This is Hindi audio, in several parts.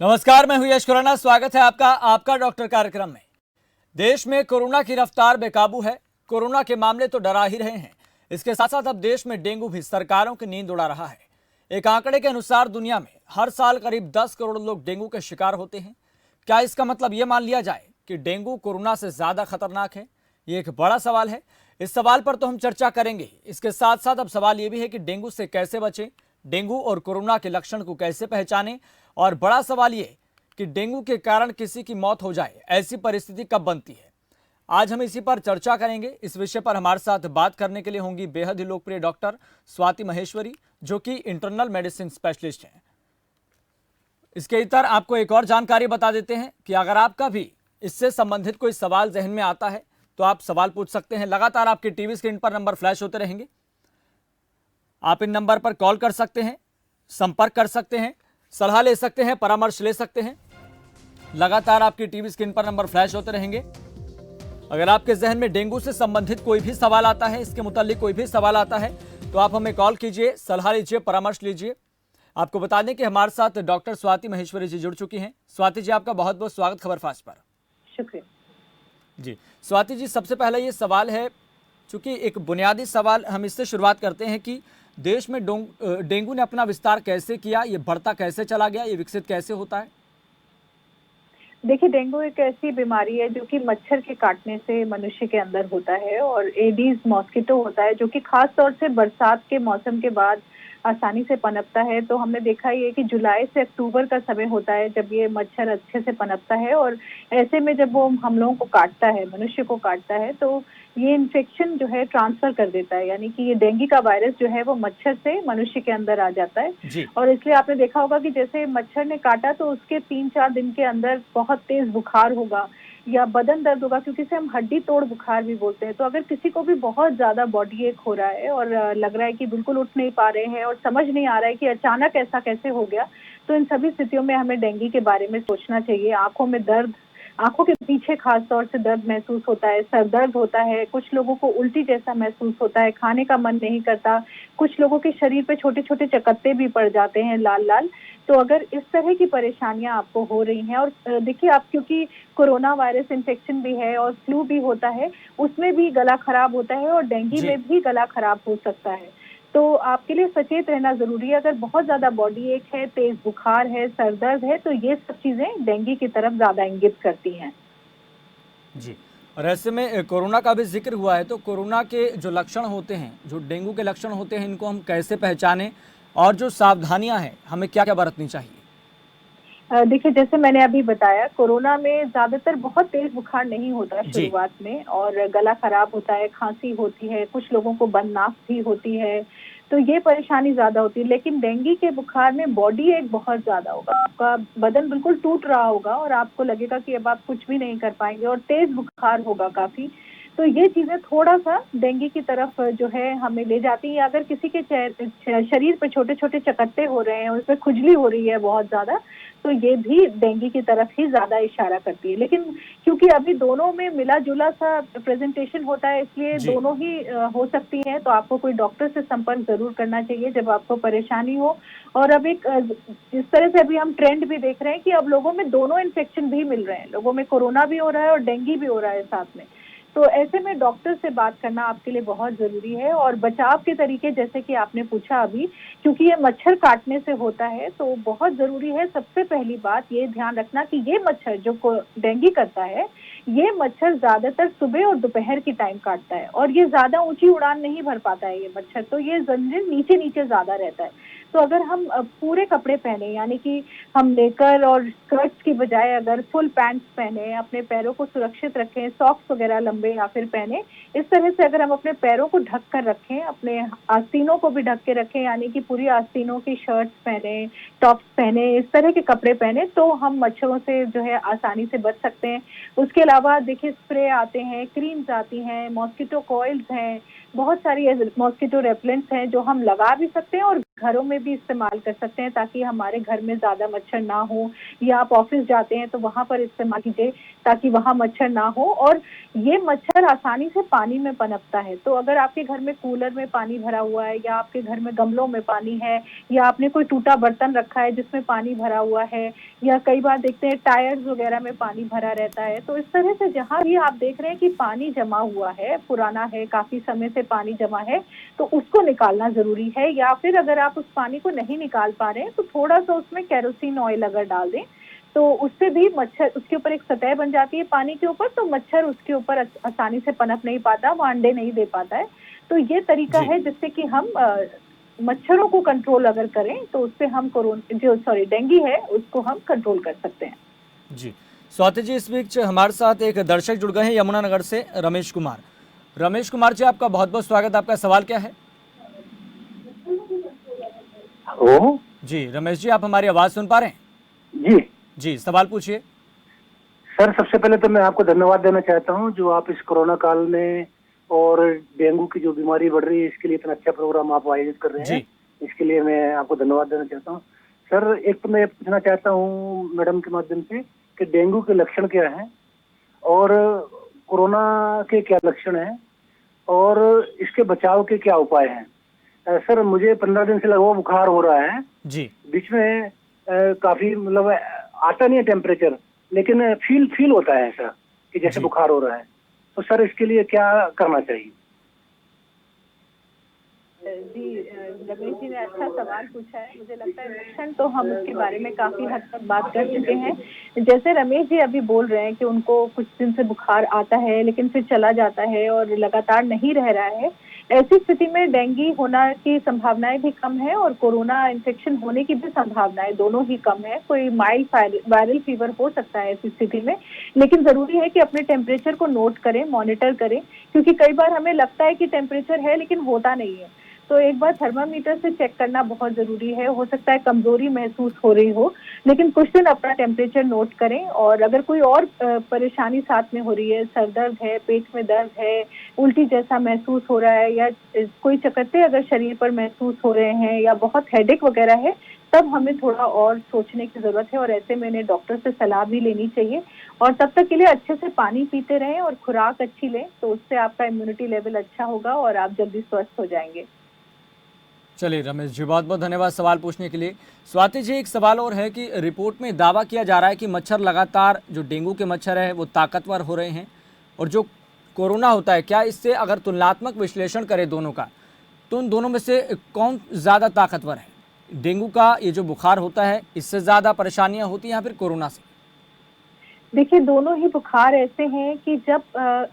नमस्कार, मैं हूं यश खुराना। स्वागत है आपका आपका डॉक्टर कार्यक्रम में। देश में कोरोना की रफ्तार बेकाबू है। कोरोना के मामले तो डरा ही रहे हैं, इसके साथ साथ अब देश में डेंगू भी सरकारों की नींद उड़ा रहा है। एक आंकड़े के अनुसार दुनिया में हर साल करीब 10 करोड़ लोग डेंगू के शिकार होते हैं। क्या इसका मतलब ये मान लिया जाए कि डेंगू कोरोना से ज्यादा खतरनाक है? ये एक बड़ा सवाल है। इस सवाल पर तो हम चर्चा करेंगे। इसके साथ साथ अब सवाल ये भी है कि डेंगू से कैसे बचें, डेंगू और कोरोना के लक्षण को कैसे पहचानें, और बड़ा सवाल ये कि डेंगू के कारण किसी की मौत हो जाए, ऐसी परिस्थिति कब बनती है। आज हम इसी पर चर्चा करेंगे। इस विषय पर हमारे साथ बात करने के लिए होंगी बेहद ही लोकप्रिय डॉक्टर स्वाति महेश्वरी, जो कि इंटरनल मेडिसिन स्पेशलिस्ट हैं। इसके इतर आपको एक और जानकारी बता देते हैं कि अगर आपका भी इससे संबंधित कोई सवाल जहन में आता है तो आप सवाल पूछ सकते हैं। लगातार आपके टीवी स्क्रीन पर नंबर फ्लैश होते रहेंगे। आप इन नंबर पर कॉल कर सकते हैं, संपर्क कर सकते हैं, सलाह ले सकते हैं, परामर्श ले सकते हैं। लगातार आपकी टीवी स्क्रीन पर नंबर फ्लैश होते रहेंगे। अगर आपके जहन में डेंगू से संबंधित कोई भी सवाल आता है, इसके मुतालिक कोई भी सवाल आता है, तो आप हमें कॉल कीजिए, सलाह लीजिए, परामर्श लीजिए। आपको बता दें कि हमारे साथ डॉक्टर स्वाति महेश्वरी जी जुड़ चुकी हैं। स्वाति जी, आपका बहुत बहुत स्वागत खबर फास्ट पर। शुक्रिया जी स्वाति जी, सबसे पहला ये सवाल है, चूंकि एक बुनियादी सवाल, हम इससे शुरुआत करते हैं कि देश में डेंगू ने अपना विस्तार कैसे किया, ये बढ़ता कैसे चला गया, ये विकसित कैसे होता है? देखिए, डेंगू एक ऐसी बीमारी है जो कि मच्छर के काटने से मनुष्य के अंदर होता है और एडीज मॉस्किटो होता है, जो कि खास तौर से बरसात के मौसम के बाद आसानी से पनपता है। तो हमने देखा ये कि जुलाई से अक्टूबर का समय होता है जब ये मच्छर अच्छे से पनपता है, और ऐसे में जब वो हम लोगों को काटता है, मनुष्य को काटता है, तो ये इन्फेक्शन जो है ट्रांसफर कर देता है, यानी कि ये डेंगू का वायरस जो है वो मच्छर से मनुष्य के अंदर आ जाता है। जी और इसलिए आपने देखा होगा कि जैसे मच्छर ने काटा तो उसके 3-4 दिन के अंदर बहुत तेज बुखार होगा या बदन दर्द होगा, क्योंकि इसे हम हड्डी तोड़ बुखार भी बोलते हैं। तो अगर किसी को भी बहुत ज्यादा बॉडी एक हो रहा है और लग रहा है कि बिल्कुल उठ नहीं पा रहे हैं और समझ नहीं आ रहा है कि अचानक ऐसा कैसे हो गया, तो इन सभी स्थितियों में हमें डेंगू के बारे में सोचना चाहिए। आंखों में दर्द, आंखों के पीछे खास तौर से दर्द महसूस होता है, सर दर्द होता है, कुछ लोगों को उल्टी जैसा महसूस होता है, खाने का मन नहीं करता, कुछ लोगों के शरीर पे छोटे छोटे चकत्ते भी पड़ जाते हैं, लाल लाल। तो अगर इस तरह की परेशानियां आपको हो रही हैं, और देखिए आप, क्योंकि कोरोना वायरस इन्फेक्शन भी है और फ्लू भी होता है, उसमें भी गला खराब होता है और डेंगू जी में भी गला खराब हो सकता है। तो आपके लिए सचेत रहना जरूरी है। अगर बहुत ज्यादा बॉडी एक है, तेज बुखार है, सर दर्द है, तो ये सब चीजें डेंगू की तरफ ज्यादा इंगित करती हैं। जी और ऐसे में कोरोना का भी जिक्र हुआ है, तो कोरोना के जो लक्षण होते हैं, जो डेंगू के लक्षण होते हैं, इनको हम कैसे पहचानें, और जो सावधानियां हैं हमें क्या क्या बरतनी चाहिए? देखिए, जैसे मैंने अभी बताया, कोरोना में ज्यादातर बहुत तेज बुखार नहीं होता जी शुरुआत में, और गला खराब होता है, खांसी होती है, कुछ लोगों को बद नाक भी होती है, तो ये परेशानी ज्यादा होती है। लेकिन डेंगू के बुखार में बॉडी एक बहुत ज्यादा होगा, आपका बदन बिल्कुल टूट रहा होगा और आपको लगेगा कि अब आप कुछ भी नहीं कर पाएंगे, और तेज बुखार होगा काफी। तो ये चीजें थोड़ा सा डेंगू की तरफ जो है हमें ले जाती है। अगर किसी के शरीर पे छोटे छोटे चकत्ते हो रहे हैं, उसपे खुजली हो रही है बहुत ज्यादा, तो ये भी डेंगू की तरफ ही ज्यादा इशारा करती है। लेकिन क्योंकि अभी दोनों में मिला जुला सा प्रेजेंटेशन होता है, इसलिए जी दोनों ही हो सकती है। तो आपको कोई डॉक्टर से संपर्क जरूर करना चाहिए जब आपको परेशानी हो। और अब एक जिस तरह से अभी हम ट्रेंड भी देख रहे हैं कि अब लोगों में दोनों इन्फेक्शन भी मिल रहे हैं, लोगों में कोरोना भी हो रहा है और डेंगू भी हो रहा है साथ में। तो ऐसे में डॉक्टर से बात करना आपके लिए बहुत जरूरी है। और बचाव के तरीके, जैसे कि आपने पूछा अभी, क्योंकि ये मच्छर काटने से होता है, तो बहुत जरूरी है सबसे पहली बात ये ध्यान रखना कि ये मच्छर जो डेंगू करता है, ये मच्छर ज्यादातर सुबह और दोपहर की टाइम काटता है, और ये ज्यादा ऊंची उड़ान नहीं भर पाता है ये मच्छर, तो ये जंजीर नीचे नीचे ज्यादा रहता है। तो अगर हम पूरे कपड़े पहने, यानी कि हम नेकर और स्कर्ट्स की बजाय अगर फुल पैंट्स पहने, अपने पैरों को सुरक्षित रखें, सॉक्स वगैरह लंबे या फिर पहने, इस तरह से अगर हम अपने पैरों को ढक कर रखें, अपने आस्तीनों को भी ढक के रखें, यानी कि पूरी आस्तीनों की शर्ट्स पहने, टॉप्स पहने, इस तरह के कपड़े पहने, तो हम मच्छरों से जो है आसानी से बच सकते हैं। उसके अलावा देखिए, स्प्रे आते हैं, क्रीम्स आती हैं, मॉस्किटो कॉइल्स हैं, बहुत सारी मॉस्किटो रेपेलेंट्स हैं जो हम लगा भी सकते हैं और घरों में भी इस्तेमाल कर सकते हैं ताकि हमारे घर में ज्यादा मच्छर ना हो, या आप ऑफिस जाते हैं तो वहां पर इस्तेमाल कीजिए ताकि वहां मच्छर ना हो। और ये मच्छर आसानी से पानी में पनपता है, तो अगर आपके घर में कूलर में पानी भरा हुआ है या आपके घर में गमलों में पानी है या आपने कोई टूटा बर्तन रखा है जिसमें पानी भरा हुआ है, या कई बार देखते हैं टायर्स वगैरह में पानी भरा रहता है, तो इस तरह से जहां भी आप देख रहे हैं कि पानी जमा हुआ है, पुराना है, काफी समय से पानी जमा है, तो उसको निकालना जरूरी है। या फिर अगर आप उस पानी को नहीं निकाल पा रहे हैं तो थोड़ा सा उसमें केरोसिन ऑयल अगर डाल दें तो उससे भी मच्छर, उसके ऊपर एक सतह बन जाती है पानी के ऊपर, तो मच्छर उसके ऊपर आसानी से पनप नहीं पाता, वो अंडे नहीं दे पाता है। तो ये तरीका है जिससे कि हम मच्छरों को कंट्रोल अगर करें तो उससे हम डेंगू है उसको हम कंट्रोल कर सकते हैं। जी स्वाति जी, इस बीच हमारे साथ एक दर्शक जुड़ गए हैं यमुनानगर से, रमेश कुमार। रमेश कुमार जी, आपका बहुत बहुत स्वागत। आपका सवाल क्या है? हेलो जी रमेश जी, आप हमारी आवाज सुन पा रहे हैं? जी जी, सवाल पूछिए। सर, सबसे पहले तो मैं आपको धन्यवाद देना चाहता हूं जो आप इस कोरोना काल में और डेंगू की जो बीमारी बढ़ रही है इसके लिए इतना अच्छा प्रोग्राम आप आयोजित कर रहे हैं, इसके लिए मैं आपको धन्यवाद देना चाहता हूं। सर, एक तो मैं पूछना चाहता हूं मैडम के माध्यम से कि डेंगू के लक्षण क्या हैं और कोरोना के क्या लक्षण हैं और इसके बचाव के क्या उपाय हैं। सर, मुझे 15 दिन से लगभग बुखार हो रहा है जी। बीच में काफी मतलब आता नहीं है टेम्परेचर, लेकिन फील होता है ऐसा कि जैसे बुखार हो रहा है। तो सर, इसके लिए क्या करना चाहिए? जी, रमेश जी ने अच्छा सवाल पूछा है। मुझे लगता है लक्षण तो हम उसके बारे में काफी हद तक बात कर चुके हैं। जैसे रमेश जी अभी बोल रहे हैं कि उनको कुछ दिन से बुखार आता है लेकिन फिर चला जाता है और लगातार नहीं रह रहा है, ऐसी स्थिति में डेंगू होना की संभावनाएं भी कम है और कोरोना इन्फेक्शन होने की भी संभावनाएं दोनों ही कम है। कोई माइल्ड वायरल फीवर हो सकता है ऐसी स्थिति में, लेकिन जरूरी है कि अपने टेम्परेचर को नोट करें, मॉनिटर करें, क्योंकि कई बार हमें लगता है कि टेम्परेचर है लेकिन होता नहीं है। तो एक बार थर्मामीटर से चेक करना बहुत जरूरी है। हो सकता है कमजोरी महसूस हो रही हो, लेकिन कुछ दिन अपना टेम्परेचर नोट करें। और अगर कोई और परेशानी साथ में हो रही है, सर दर्द है, पेट में दर्द है, उल्टी जैसा महसूस हो रहा है, या कोई चकत्ते अगर शरीर पर महसूस हो रहे हैं या बहुत हेडेक वगैरह है, तब हमें थोड़ा और सोचने की जरूरत है और ऐसे में डॉक्टर से सलाह भी लेनी चाहिए। और तब तक के लिए अच्छे से पानी पीते रहें और खुराक अच्छी लें, तो उससे आपका इम्यूनिटी लेवल अच्छा होगा और आप जल्दी स्वस्थ हो जाएंगे। चलिए रमेश जी, बहुत बहुत धन्यवाद सवाल पूछने के लिए। स्वाति जी, एक सवाल और है कि रिपोर्ट में दावा किया जा रहा है कि मच्छर लगातार, जो डेंगू के मच्छर है वो ताकतवर हो रहे हैं, और जो कोरोना होता है, क्या इससे अगर तुलनात्मक विश्लेषण करें दोनों का, तो उन दोनों में से कौन ज़्यादा ताकतवर है? डेंगू का ये जो बुखार होता है, इससे ज़्यादा परेशानियाँ होती हैं या फिर कोरोना से? देखिए, दोनों ही बुखार ऐसे हैं कि जब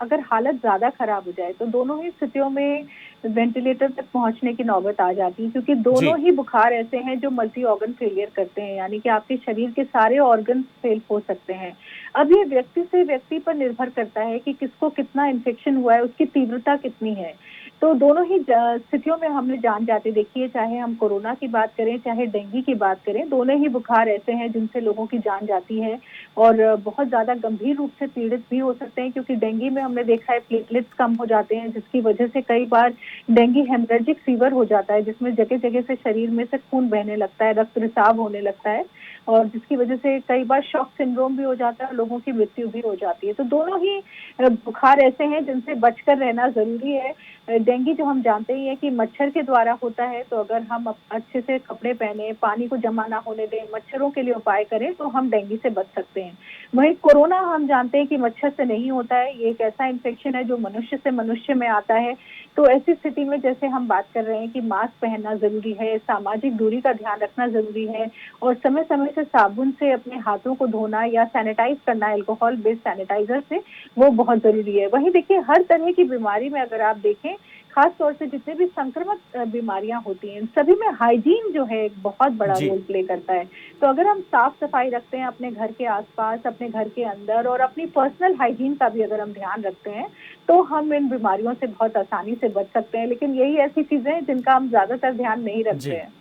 अगर हालत ज्यादा खराब हो जाए तो दोनों ही स्थितियों में वेंटिलेटर तक पहुंचने की नौबत आ जाती है, क्योंकि दोनों ही बुखार ऐसे हैं जो मल्टी ऑर्गन फेलियर करते हैं, यानी कि आपके शरीर के सारे ऑर्गन फेल हो सकते हैं। अब ये व्यक्ति से व्यक्ति पर निर्भर करता है कि किसको कितना इन्फेक्शन हुआ है, उसकी तीव्रता कितनी है। तो दोनों ही स्थितियों में हमने जान जाते देखिए, चाहे हम कोरोना की बात करें चाहे डेंगू की बात करें, दोनों ही बुखार ऐसे हैं जिनसे लोगों की जान जाती है और बहुत ज्यादा गंभीर रूप से पीड़ित भी हो सकते हैं, क्योंकि डेंगू में हमने देखा है प्लेटलेट्स कम हो जाते हैं, जिसकी वजह से कई बार डेंगू हेमरेजिक फीवर हो जाता है, जिसमें जगह जगह से शरीर में से खून बहने लगता है, रक्त रिसाव होने लगता है, और जिसकी वजह से कई बार शॉक सिंड्रोम भी हो जाता है, लोगों की मृत्यु भी हो जाती है। तो दोनों ही बुखार ऐसे हैं जिनसे बचकर रहना जरूरी है। डेंगू जो हम जानते ही है कि मच्छर के द्वारा होता है, तो अगर हम अच्छे से कपड़े पहने, पानी को जमा ना होने दें, मच्छरों के लिए उपाय करें, तो हम डेंगू से बच सकते हैं। वहीं कोरोना हम जानते हैं कि मच्छर से नहीं होता है, ये एक ऐसा इन्फेक्शन है जो मनुष्य से मनुष्य में आता है। तो ऐसी स्थिति में जैसे हम बात कर रहे हैं कि मास्क पहनना जरूरी है, सामाजिक दूरी का ध्यान रखना जरूरी है, और समय समय से साबुन से अपने हाथों को धोना या सैनिटाइज करना अल्कोहल बेस्ड सैनिटाइजर से, वो बहुत जरूरी है। वहीं देखिए, हर तरह की बीमारी में अगर आप देखें, खास तौर से जितने भी संक्रमक बीमारियां होती हैं, सभी में हाइजीन जो है एक बहुत बड़ा रोल प्ले करता है। तो अगर हम साफ सफाई रखते हैं अपने घर के आसपास, अपने घर के अंदर, और अपनी पर्सनल हाइजीन का भी अगर हम ध्यान रखते हैं, तो हम इन बीमारियों से बहुत आसानी से बच सकते हैं। लेकिन यही ऐसी चीजें हैं जिनका हम ज्यादातर ध्यान नहीं रखते हैं।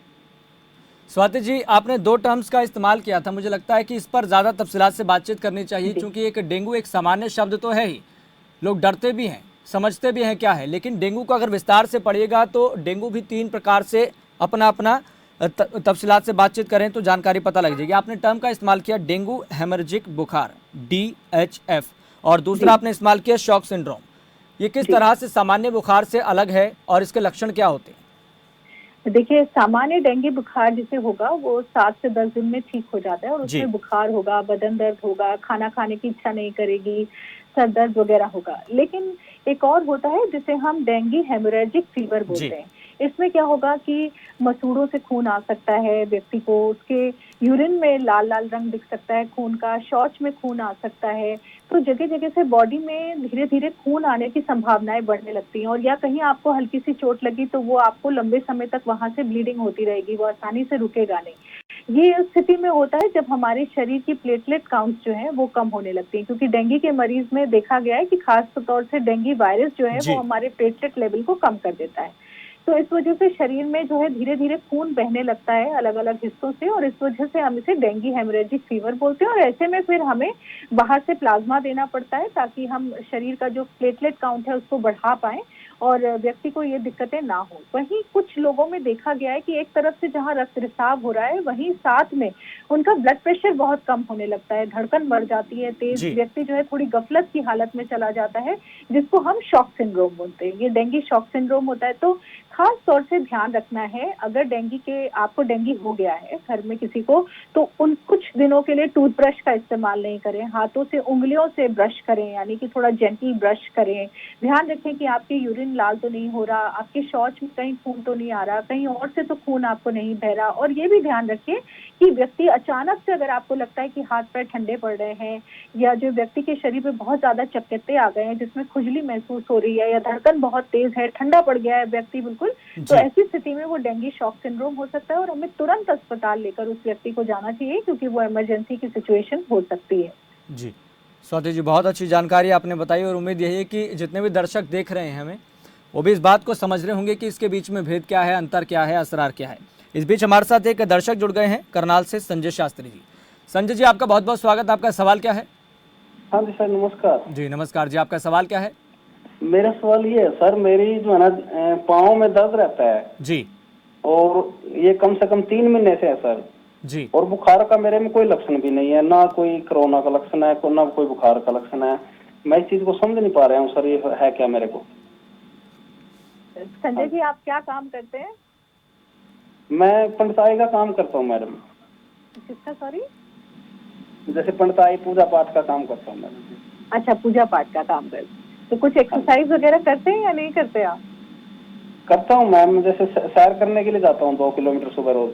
स्वाति जी, आपने 2 टर्म्स का इस्तेमाल किया था, मुझे लगता है कि इस पर ज़्यादा तफसीलात से बातचीत करनी चाहिए, क्योंकि एक डेंगू एक सामान्य शब्द तो है ही, लोग डरते भी हैं, समझते भी हैं क्या है, लेकिन डेंगू को अगर विस्तार से पढ़िएगा तो डेंगू भी 3 प्रकार से अपना अपना तफसीलात से बातचीत करें तो जानकारी पता लग जाएगी। आपने टर्म का इस्तेमाल किया डेंगू हेमरेजिक बुखार DHF, और दूसरा आपने इस्तेमाल किया शॉक सिंड्रोम। ये किस तरह से सामान्य बुखार से अलग है और इसके लक्षण क्या होते हैं? देखिए, सामान्य डेंगू बुखार जिसे होगा वो 7 से 10 दिन में ठीक हो जाता है और उसमें बुखार होगा, बदन दर्द होगा, खाना खाने की इच्छा नहीं करेगी, सर दर्द वगैरह होगा। लेकिन एक और होता है जिसे हम डेंगू हेमोरेजिक फीवर बोलते हैं। इसमें क्या होगा कि मसूड़ों से खून आ सकता है व्यक्ति को, उसके यूरिन में लाल लाल रंग दिख सकता है खून का, शौच में खून आ सकता है। तो जगह जगह से बॉडी में धीरे धीरे खून आने की संभावनाएं बढ़ने लगती हैं, और या कहीं आपको हल्की सी चोट लगी तो वो आपको लंबे समय तक वहां से ब्लीडिंग होती रहेगी, वो आसानी से रुकेगा नहीं। ये स्थिति में होता है जब हमारे शरीर की प्लेटलेट काउंट जो है वो कम होने लगती है, क्योंकि डेंगू के मरीज में देखा गया है कि खास तौर से डेंगू वायरस जो है वो हमारे प्लेटलेट लेवल को कम कर देता है। तो इस वजह से शरीर में जो है धीरे धीरे खून बहने लगता है अलग अलग हिस्सों से, और इस वजह से हम इसे डेंगू हेमोरेजिक फीवर बोलते हैं। और ऐसे में फिर हमें बाहर से प्लाज्मा देना पड़ता है ताकि हम शरीर का जो प्लेटलेट काउंट है उसको बढ़ा पाएं और व्यक्ति को ये दिक्कतें ना हो। वहीं कुछ लोगों में देखा गया है कि एक तरफ से जहां रक्त रिसाव हो रहा है वहीं साथ में उनका ब्लड प्रेशर बहुत कम होने लगता है, धड़कन बढ़ जाती है तेज, व्यक्ति जो है थोड़ी गफलत की हालत में चला जाता है, जिसको हम शॉक सिंड्रोम बोलते हैं। ये डेंगू शॉक सिंड्रोम होता है। तो खास तौर से ध्यान रखना है, अगर आपको डेंगू हो गया है घर में किसी को, तो उन कुछ दिनों के लिए टूथब्रश का इस्तेमाल नहीं करें, हाथों से उंगलियों से ब्रश करें, यानी कि थोड़ा जेंटल ब्रश करें। ध्यान रखें कि आपके यूरिन लाल तो नहीं हो रहा, आपके शौच में कहीं खून तो नहीं आ रहा, कहीं और से तो खून आपको नहीं बह रहा। और ये भी ध्यान रखिए कि व्यक्ति अचानक से अगर आपको लगता है कि हाथ पैर ठंडे पड़ रहे हैं, या जो व्यक्ति के शरीर में बहुत ज्यादा चकत्ते आ गए हैं जिसमें खुजली महसूस हो रही है, या धड़कन बहुत तेज है, ठंडा पड़ गया है व्यक्ति बिल्कुल, तो ऐसी स्थिति में वो डेंगू शॉक सिंड्रोम हो सकता है और हमें तुरंत अस्पताल लेकर उस व्यक्ति को जाना चाहिए, क्योंकि वो इमरजेंसी की सिचुएशन हो सकती है। जी स्वाति जी, बहुत अच्छी जानकारी आपने बताई, और उम्मीद यही है कि जितने भी दर्शक देख रहे हैं हमें, वो भी इस बात को समझ रहे होंगे कि इसके बीच में भेद क्या है, अंतर क्या है, असरार क्या है। इस बीच हमारे साथ एक दर्शक जुड़ गए हैं करनाल से, संजय शास्त्री जी। संजय जी, आपका बहुत बहुत स्वागत। आपका सवाल क्या है? हाँ जी सर, नमस्कार। जी नमस्कार जी, आपका सवाल क्या है? मेरा सवाल ये है सर, मेरी जो है ना पाँव में दर्द रहता है जी, और ये कम से कम 3 महीने से है सर जी, और बुखार का मेरे में कोई लक्षण भी नहीं है, ना कोई कोरोना का लक्षण है, ना कोई बुखार का लक्षण है। मैं इस चीज को समझ नहीं पा रहा हूँ सर, ये है क्या मेरे को? संजय जी, आप क्या काम करते हैं? मैं पंडिताई का काम करता हूँ मैडम। किसका? सॉरी, जैसे पंडिताई पूजा पाठ का काम करता हूँ मैडम। अच्छा, पूजा पाठ का काम करते हैं। तो कुछ एक्सरसाइज वगैरह करते हैं या नहीं करते आप? करता हूँ मैम, जैसे सैर करने के लिए जाता हूँ 2 किलोमीटर सुबह रोज।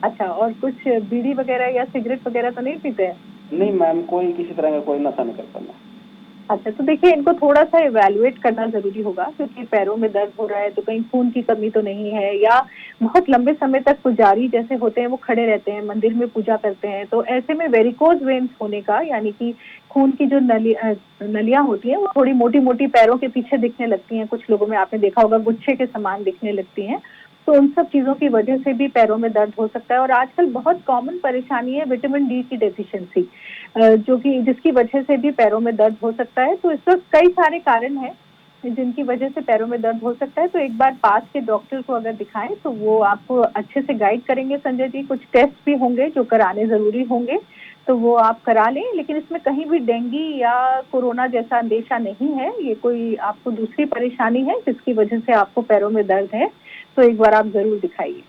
अच्छा, और कुछ बीड़ी वगैरह या सिगरेट वगैरह तो नहीं पीते हैं? नहीं मैम, कोई किसी तरह का कोई नशा नहीं करता मैं। अच्छा, तो देखिए, इनको थोड़ा सा इवैल्यूएट करना जरूरी होगा, क्योंकि पैरों में दर्द हो रहा है तो कहीं खून की कमी तो नहीं है, या बहुत लंबे समय तक पुजारी जैसे होते हैं वो खड़े रहते हैं, मंदिर में पूजा करते हैं, तो ऐसे में वेरिकोज वेन्स होने का, यानी कि खून की जो नलियां होती हैं वो थोड़ी मोटी मोटी पैरों के पीछे दिखने लगती हैं। कुछ लोगों में आपने देखा होगा गुच्छे के समान दिखने लगती हैं। तो उन सब चीजों की वजह से भी पैरों में दर्द हो सकता है। और आजकल बहुत कॉमन परेशानी है विटामिन डी की डेफिशिएंसी, जो कि जिसकी वजह से भी पैरों में दर्द हो सकता है। तो इस वक्त कई सारे कारण हैं जिनकी वजह से पैरों में दर्द हो सकता है। तो एक बार पास के डॉक्टर को अगर दिखाएं तो वो आपको अच्छे से गाइड करेंगे संजय जी। कुछ टेस्ट भी होंगे जो कराने जरूरी होंगे, तो वो आप करा लें। लेकिन इसमें कहीं भी डेंगू या कोरोना जैसा अंदेशा नहीं है, ये कोई आपको दूसरी परेशानी है जिसकी वजह से आपको पैरों में दर्द है, तो एक बार आप जरूर दिखाइए।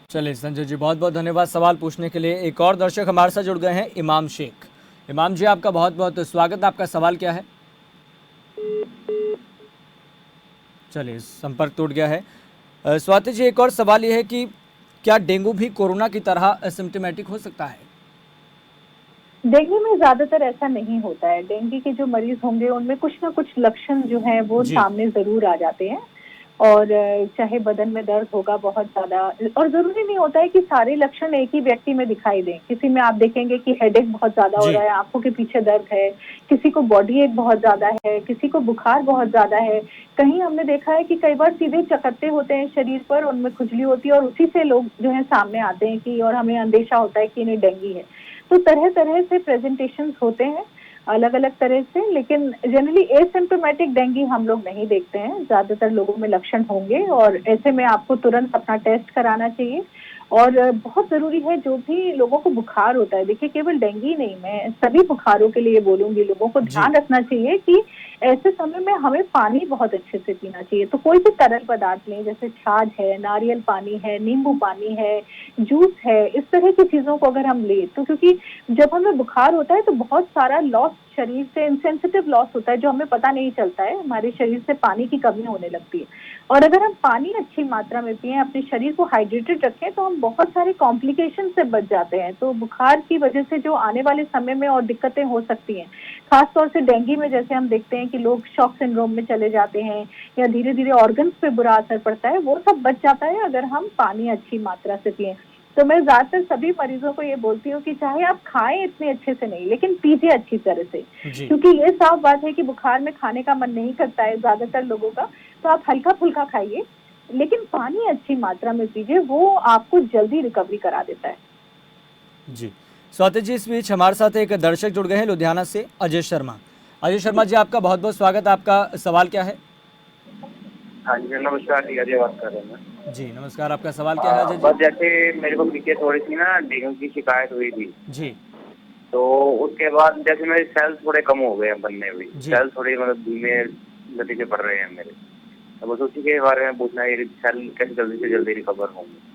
चलिए संजय जी, बहुत बहुत धन्यवाद सवाल पूछने के लिए। एक और दर्शक हमारे साथ जुड़ गए हैं, इमाम शेख। इमाम जी, आपका बहुत बहुत स्वागत। आपका सवाल क्या है? चलिए, संपर्क टूट गया है। स्वाति जी, एक और सवाल यह है कि क्या डेंगू भी कोरोना की तरह असिम्प्टोमेटिक हो सकता है? डेंगू में ज्यादातर ऐसा नहीं होता है। डेंगू के जो मरीज होंगे उनमें कुछ ना कुछ लक्षण जो है वो सामने जरूर आ जाते हैं, और चाहे बदन में दर्द होगा बहुत ज्यादा, और जरूरी नहीं होता है कि सारे लक्षण एक ही व्यक्ति में दिखाई दें। किसी में आप देखेंगे कि हेडेक बहुत ज्यादा हो रहा है, आंखों के पीछे दर्द है, किसी को बॉडी एक बहुत ज्यादा है, किसी को बुखार बहुत ज्यादा है। कहीं हमने देखा है कि कई बार सीधे चकत्ते होते हैं शरीर पर, उनमें खुजली होती है और उसी से लोग जो है सामने आते हैं कि, और हमें अंदेशा होता है कि इन्हें डेंगू है। तो तरह तरह से प्रेजेंटेशंस होते हैं अलग अलग तरह से, लेकिन जनरली एसिम्प्टोमेटिक डेंगू हम लोग नहीं देखते हैं। ज्यादातर लोगों में लक्षण होंगे और ऐसे में आपको तुरंत अपना टेस्ट कराना चाहिए। और बहुत जरूरी है जो भी लोगों को बुखार होता है, देखिए केवल डेंगू नहीं, मैं सभी बुखारों के लिए बोलूंगी, लोगों को जी ध्यान रखना चाहिए कि ऐसे समय में हमें पानी बहुत अच्छे से पीना चाहिए। तो कोई भी तरल पदार्थ लें, जैसे छाछ है, नारियल पानी है, नींबू पानी है, जूस है, इस तरह की चीजों को अगर हम ले तो, क्योंकि जब हमें बुखार होता है तो बहुत सारा लॉस शरीर से, इनसेंसिटिव लॉस होता है जो हमें पता नहीं चलता है, हमारे शरीर से पानी की कमी होने लगती है। और अगर हम पानी अच्छी मात्रा में पिए, अपने शरीर को हाइड्रेटेड रखें, तो हम बहुत सारे कॉम्प्लिकेशन से बच जाते हैं। तो बुखार की वजह से जो आने वाले समय में और दिक्कतें हो सकती हैं, खासतौर से डेंगू में जैसे हम देखते हैं कि लोग शॉक सिंड्रोम में चले जाते हैं या धीरे धीरे ऑर्गन्स पे बुरा असर पड़ता है, वो सब बच जाता है अगर हम पानी अच्छी मात्रा से पिए। तो मैं ज्यादातर सभी मरीजों को ये बोलती हूँ कि चाहे आप खाएं इतने अच्छे से नहीं, लेकिन पीजिए अच्छी तरह से, जी क्योंकि ये साफ बात है कि बुखार में खाने का मन नहीं करता है ज्यादातर लोगों का। तो आप हल्का फुल्का खाइए, लेकिन पानी अच्छी मात्रा में पीजिए, वो आपको जल्दी रिकवरी करा देता है। जी स्वाति जी, इस बीच हमारे साथ एक दर्शक जुड़ गए हैं लुधियाना से, अजय शर्मा। अजय शर्मा जी, आपका बहुत बहुत स्वागत। आपका सवाल क्या है? हाँ जी नमस्कार जी, अजय बात कर रहे हैं। जी नमस्कार, आपका सवाल क्या है अजय जी? बस जैसे मेरे को पीछे थोड़ी सी ना डेंगू की शिकायत हुई थी, जी तो उसके बाद जैसे मेरे सेल्स थोड़े कम हो गए हैं बनने भी, जी सेल्स थोड़े मतलब धीमे गति से बढ़ रहे हैं मेरे। तो बस उसी के बारे में पूछना है, सेल कैसे जल्दी से जल्दी रिकवर होंगे।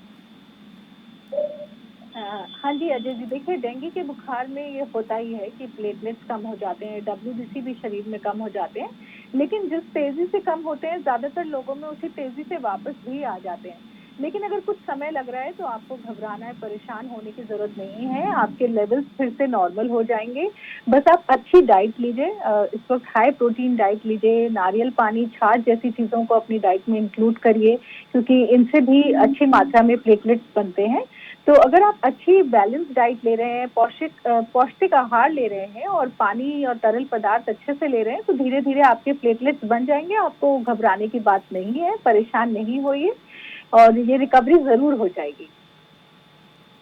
हाँ जी अजय जी, देखिए डेंगू के बुखार में ये होता ही है कि प्लेटलेट्स कम हो जाते हैं, WBC भी शरीर में कम हो जाते हैं, लेकिन जिस तेजी से कम होते हैं ज्यादातर लोगों में उसी तेजी से वापस भी आ जाते हैं। लेकिन अगर कुछ समय लग रहा है तो आपको घबराना है, परेशान होने की जरूरत नहीं है, आपके लेवल्स फिर से नॉर्मल हो जाएंगे। बस आप अच्छी डाइट लीजिए, इस वक्त हाई प्रोटीन डाइट लीजिए, नारियल पानी, छाछ जैसी चीजों को अपनी डाइट में इंक्लूड करिए, क्योंकि इनसे भी अच्छी मात्रा में प्लेटलेट्स बनते हैं। तो अगर आप अच्छी बैलेंस डाइट ले रहे हैं, पौष्टिक आहार ले रहे हैं और पानी और तरल पदार्थ अच्छे से ले रहे हैं, तो धीरे धीरे आपके प्लेटलेट्स बन जाएंगे। आपको घबराने की बात नहीं है, परेशान नहीं होइए, और ये रिकवरी जरूर हो जाएगी।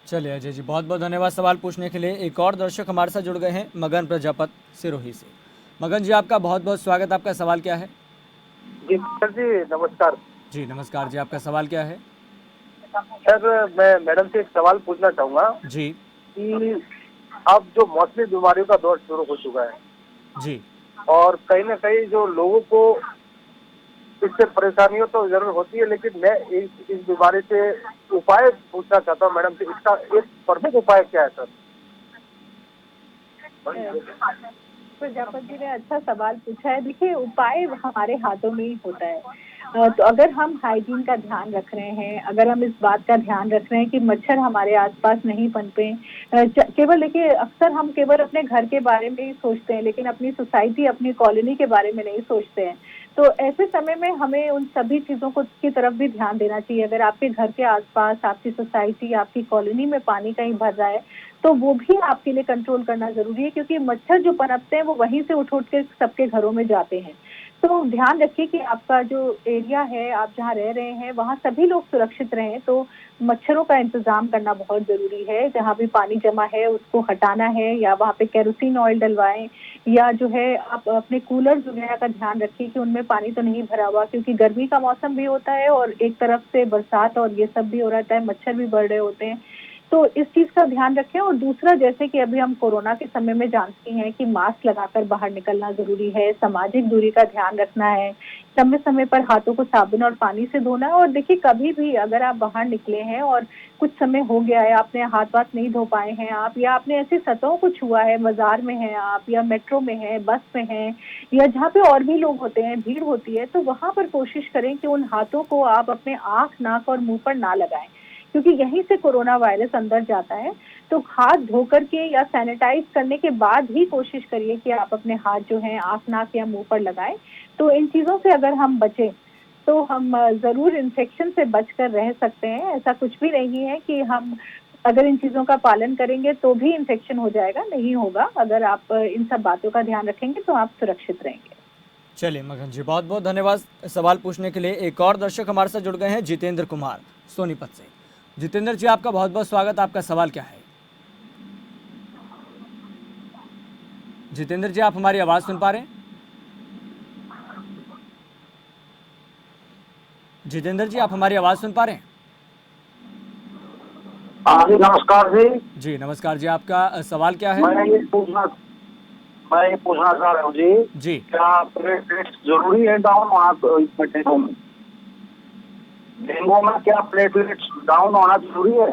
चलिए अजय जी, बहुत बहुत धन्यवाद सवाल पूछने के लिए। एक और दर्शक हमारे साथ जुड़ गए हैं, मगन प्रजापत सिरोही से। मगन जी, आपका बहुत बहुत स्वागत। आपका सवाल क्या है? जी सर जी नमस्कार। जी नमस्कार जी, आपका सवाल क्या है? सर मैं मैडम से एक सवाल पूछना चाहूँगा जी कि अब जो मौसमी बीमारियों का दौर शुरू हो चुका है, जी और कहीं ना कहीं जो लोगों को इससे परेशानियों तो जरूर होती है, लेकिन मैं इस बीमारी से उपाय पूछना चाहता हूँ मैडम से, इसका एक प्रमुख उपाय क्या है सर? प्रजापति जी ने अच्छा सवाल पूछा है। देखिए उपाय हमारे हाथों में ही होता है। तो अगर हम हाइजीन का ध्यान रख रहे हैं, अगर हम इस बात का ध्यान रख रहे हैं कि मच्छर हमारे आसपास नहीं पनपे, केवल देखिए अक्सर हम केवल अपने घर के बारे में ही सोचते हैं, लेकिन अपनी सोसाइटी, अपनी कॉलोनी के बारे में नहीं सोचते हैं। तो ऐसे समय में हमें उन सभी चीजों को की तरफ भी ध्यान देना चाहिए। अगर आपके घर के आसपास, आपकी सोसाइटी, आपकी कॉलोनी में पानी कहीं भर रहा है, तो वो भी आपके लिए कंट्रोल करना जरूरी है, क्योंकि मच्छर जो पनपते हैं वो वहीं से उठ उठ के सबके घरों में जाते हैं। तो ध्यान रखिए कि आपका जो एरिया है, आप जहाँ रह रहे हैं, वहाँ सभी लोग सुरक्षित रहें। तो मच्छरों का इंतजाम करना बहुत जरूरी है। जहाँ भी पानी जमा है उसको हटाना है, या वहाँ पे केरोसिन ऑयल डलवाएं, या जो है आप अपने कूलर वगैरह का ध्यान रखिए कि उनमें पानी तो नहीं भरा हुआ, क्योंकि गर्मी का मौसम भी होता है और एक तरफ से बरसात और ये सब भी हो रहता है, मच्छर भी बढ़ रहे होते हैं। तो इस चीज का ध्यान रखें। और दूसरा, जैसे कि अभी हम कोरोना के समय में जानते हैं कि मास्क लगाकर बाहर निकलना जरूरी है, सामाजिक दूरी का ध्यान रखना है, समय समय पर हाथों को साबुन और पानी से धोना है। और देखिए कभी भी अगर आप बाहर निकले हैं और कुछ समय हो गया है, आपने हाथ वाथ नहीं धो पाए हैं आप, या आपने ऐसी सतहों को छुआ है, बाजार में है आप, या मेट्रो में है, बस में है, या जहाँ पे और भी लोग होते हैं, भीड़ होती है, तो वहां पर कोशिश करें कि उन हाथों को आप अपने आंख, नाक और मुंह पर ना लगाएं, क्योंकि यहीं से कोरोना वायरस अंदर जाता है। तो हाथ धोकर के या सैनिटाइज करने के बाद ही कोशिश करिए कि आप अपने हाथ जो है आंख, नाक या मुंह पर लगाएं। तो इन चीजों से अगर हम बचें तो हम जरूर इन्फेक्शन से बचकर रह सकते हैं। ऐसा कुछ भी नहीं है कि हम अगर इन चीजों का पालन करेंगे तो भी इन्फेक्शन हो जाएगा, नहीं होगा। अगर आप इन सब बातों का ध्यान रखेंगे तो आप सुरक्षित रहेंगे। चलिए मगन जी, बहुत बहुत धन्यवाद सवाल पूछने के लिए। एक और दर्शक हमारे साथ जुड़ गए हैं, जितेंद्र कुमार सोनीपत से। जितेंद्र जी, आपका बहुत बहुत स्वागत। आपका सवाल क्या है? जितेंद्र जी, आप हमारी आवाज सुन पा रहे हैं? जितेंद्र जी, आप हमारी आवाज सुन पा रहे हैं? हाँ जी, नमस्कार जी। जी नमस्कार जी, आपका सवाल क्या है? मैं ये पूछना चाह रहा हूँ जी, क्या प्लेटलेट्स जरूरी है डाउन डेंगू में? डेंगू में क्या प्लेटलेट्स डाउन होना जरूरी है?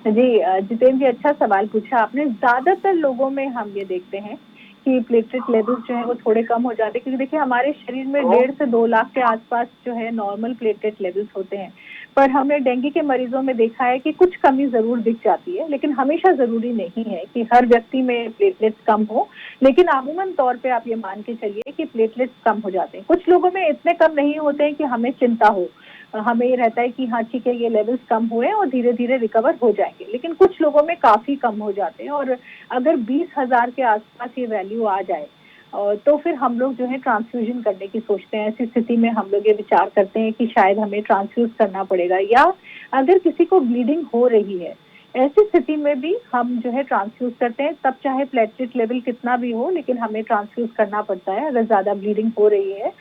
जी जितेंद्र जी, अच्छा सवाल पूछा आपने। ज्यादातर लोगों में हम ये देखते हैं कि प्लेटलेट लेवल्स जो है वो थोड़े कम हो जाते हैं, क्योंकि देखिए हमारे शरीर में 1.5 से 2 लाख के आसपास जो है नॉर्मल प्लेटलेट लेवल्स होते हैं। पर हमने डेंगू के मरीजों में देखा है कि कुछ कमी जरूर दिख जाती है, लेकिन हमेशा जरूरी नहीं है कि हर व्यक्ति में प्लेटलेट्स कम हो। लेकिन आमूमन तौर पे आप ये मान के चलिए कि प्लेटलेट्स कम हो जाते हैं। कुछ लोगों में इतने कम नहीं होते हैं कि हमें चिंता हो, हमें ये रहता है कि हाँ ठीक है, ये लेवल्स कम हुए और धीरे धीरे रिकवर हो जाएंगे। लेकिन कुछ लोगों में काफी कम हो जाते हैं, और अगर 20,000 के आसपास ये वैल्यू आ जाए तो फिर हम लोग जो है ट्रांसफ्यूजन करने की सोचते हैं। ऐसी स्थिति में हम लोग ये विचार करते हैं कि शायद हमें ट्रांसफ्यूज करना पड़ेगा, या अगर किसी को ब्लीडिंग हो रही है ऐसी स्थिति में भी हम जो है ट्रांसफ्यूज करते हैं। तब चाहे प्लेटलेट लेवल कितना भी हो, लेकिन हमें ट्रांसफ्यूज करना पड़ता है अगर ज्यादा ब्लीडिंग हो रही है।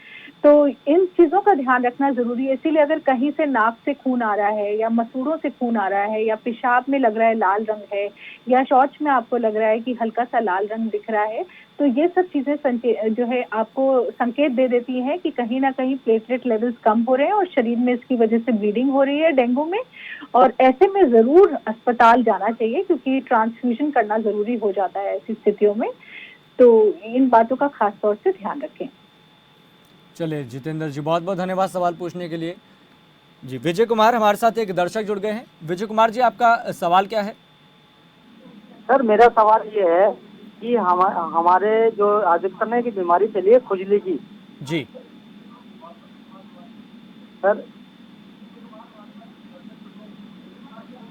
तो इन चीजों का ध्यान रखना जरूरी है। इसीलिए अगर कहीं से नाक से खून आ रहा है, या मसूड़ों से खून आ रहा है, या पेशाब में लग रहा है लाल रंग है, या शौच में आपको लग रहा है कि हल्का सा लाल रंग दिख रहा है, तो ये सब चीजें जो है आपको संकेत दे देती है कि कहीं ना कहीं प्लेटलेट लेवल्स कम हो रहे हैं और शरीर में इसकी वजह से ब्लीडिंग हो रही है डेंगू में। और ऐसे में जरूर अस्पताल जाना चाहिए, क्योंकि ट्रांसफ्यूजन करना जरूरी हो जाता है ऐसी स्थितियों में। तो इन बातों का खास तौर से ध्यान रखें। चलिए जितेंद्र जी, बहुत बहुत धन्यवाद सवाल पूछने के लिए। जी विजय कुमार हमारे साथ एक दर्शक जुड़ गए हैं। विजय कुमार जी, आपका सवाल क्या है? सर मेरा सवाल ये है कि हमारे जो आजकल में की बीमारी चली है खुजली की। जी सर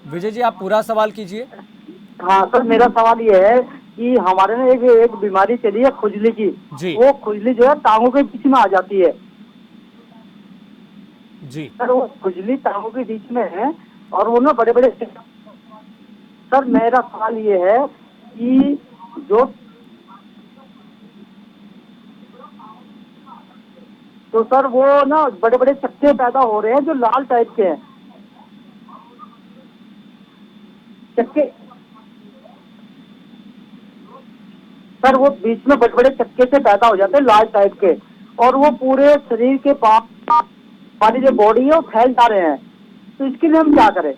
विजय जी, आप पूरा सवाल कीजिए। हाँ सर, मेरा सवाल ये है कि हमारे में एक बीमारी चली है खुजली की जी। वो खुजली जो है टांगों के बीच में आ जाती है जी सर। वो खुजली टांगों के बीच में है और वो ना बड़े बड़े। सर मेरा सवाल ये है कि जो तो सर वो ना बड़े बड़े चक्के पैदा हो रहे हैं जो लाल टाइप के हैं। चक्के सर वो बीच में बड़े बड़े चक्के से पैदा हो जाते हैं लाल टाइप के, और वो पूरे शरीर के पास हमारी जो बॉडी है वो फैल जा रहे हैं। तो इसके लिए हम क्या करें?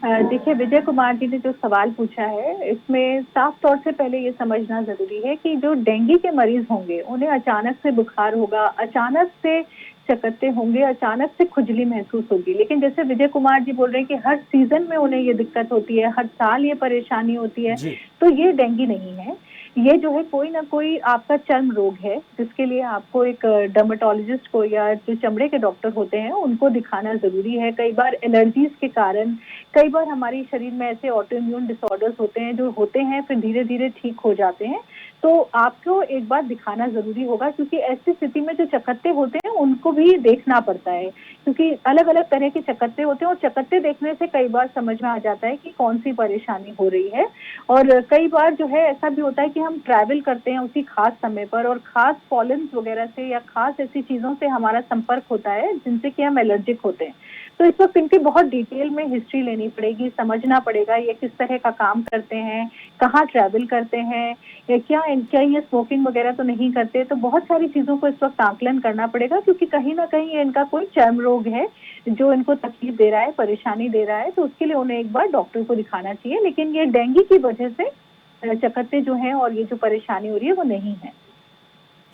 देखिए विजय कुमार जी ने जो सवाल पूछा है, इसमें साफ तौर से पहले ये समझना जरूरी है कि जो डेंगू के मरीज होंगे उन्हें अचानक से बुखार होगा, अचानक से चकत्ते होंगे, अचानक से खुजली महसूस होगी। लेकिन जैसे विजय कुमार जी बोल रहे हैं कि हर सीजन में उन्हें ये दिक्कत होती है, हर साल ये परेशानी होती है, तो ये डेंगू नहीं है। ये जो है कोई ना कोई आपका चर्म रोग है, जिसके लिए आपको एक डर्मेटोलॉजिस्ट को या जो चमड़े के डॉक्टर होते हैं उनको दिखाना जरूरी है। कई बार एलर्जीज के कारण, कई बार हमारे शरीर में ऐसे ऑटो इम्यून डिसऑर्डर्स होते हैं जो होते हैं फिर धीरे धीरे ठीक हो जाते हैं। तो आपको एक बार दिखाना जरूरी होगा, क्योंकि ऐसी स्थिति में जो चकत्ते होते हैं उनको भी देखना पड़ता है, क्योंकि अलग अलग तरह के चकत्ते होते हैं और चकत्ते देखने से कई बार समझ में आ जाता है कि कौन सी परेशानी हो रही है। और कई बार जो है ऐसा भी होता है कि हम ट्रैवल करते हैं उसी खास समय पर, और खास पॉलेंस वगैरह से या खास ऐसी चीजों से हमारा संपर्क होता है जिनसे कि हम एलर्जिक होते हैं। तो इस वक्त इनकी बहुत डिटेल में हिस्ट्री लेनी पड़ेगी, समझना पड़ेगा ये किस तरह का काम करते हैं, कहाँ ट्रैवल करते हैं, या क्या ये स्मोकिंग वगैरह तो नहीं करते। तो बहुत सारी चीजों को इस वक्त आकलन करना पड़ेगा, क्योंकि कहीं ना कहीं ये इनका कोई चर्म रोग है जो इनको तकलीफ दे रहा है, परेशानी दे रहा है। तो उसके लिए उन्हें एक बार डॉक्टर को दिखाना चाहिए। लेकिन ये डेंगू की वजह से चकत्ते जो हैं और ये जो परेशानी हो रही है वो नहीं है।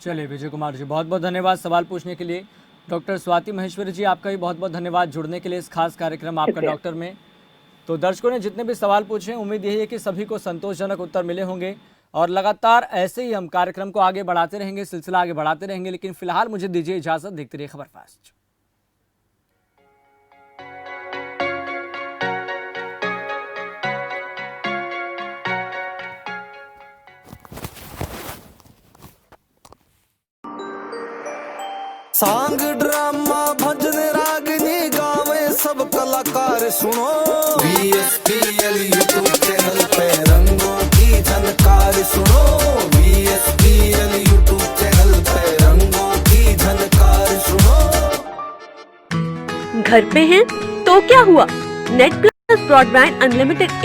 चलिए विजय कुमार जी, बहुत बहुत धन्यवाद सवाल पूछने के लिए। डॉक्टर स्वाति महेश्वरी जी, आपका भी बहुत बहुत धन्यवाद जुड़ने के लिए इस खास कार्यक्रम आपका डॉक्टर में। तो दर्शकों ने जितने भी सवाल पूछे हैं, उम्मीद यही है कि सभी को संतोषजनक उत्तर मिले होंगे, और लगातार ऐसे ही हम कार्यक्रम को आगे बढ़ाते रहेंगे, सिलसिला आगे बढ़ाते रहेंगे। लेकिन फिलहाल मुझे दीजिए इजाजत, देखते रहिए खबर फास्ट। सांग ड्रामा भजन रागनी गावे सब कलाकार सुनो। VSPL यूट्यूब चैनल पे रंगों की झनकार सुनो। VSPL यूट्यूब चैनल पे रंगों की झनकार सुनो। घर पे हैं तो क्या हुआ, नेट प्लस ब्रॉडबैंड अनलिमिटेड